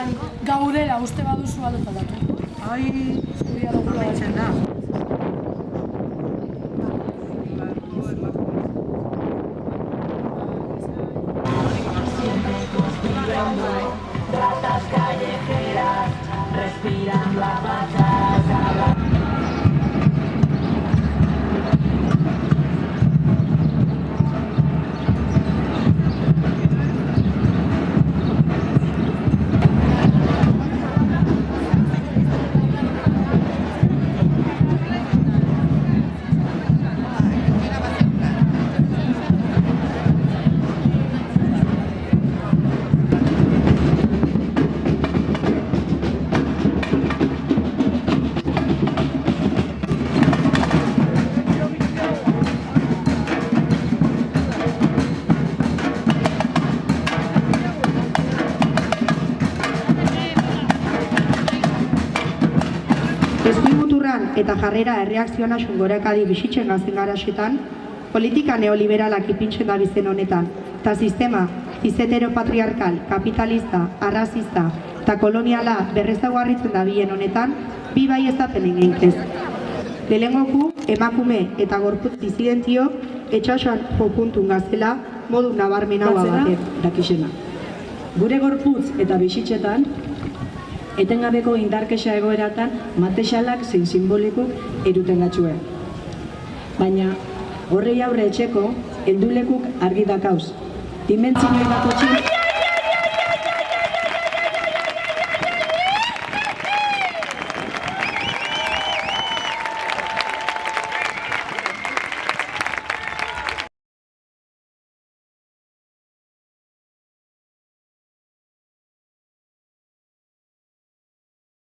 Orduan, gaudela uste baduzu aldo falatu. Ai, amaitzen da. Ratas callejeras respiran la machaca. Eskuimuturran eta jarrera erreakziona xungorekadi bizitzen gazen garaxetan, politika neoliberalak ipintzen da bizen honetan, eta sistema izeteropatriarkal, kapitalista, arrazista eta koloniala berrezaguarritzen da bien honetan, bi bai ezapen egeinkez. Lehengoku, emakume eta gorputz disidentio etxasuan jopuntun gazela modu nabarmenagoa batek dakizena. Gure gorputz eta bizitzetan, etengabeko indarkexa egoeratan materialak zein simbolikuk eruten gatxue. Baina, horrei aurre etxeko, heldulekuk argi dakauz. Dimentsioi bakotxin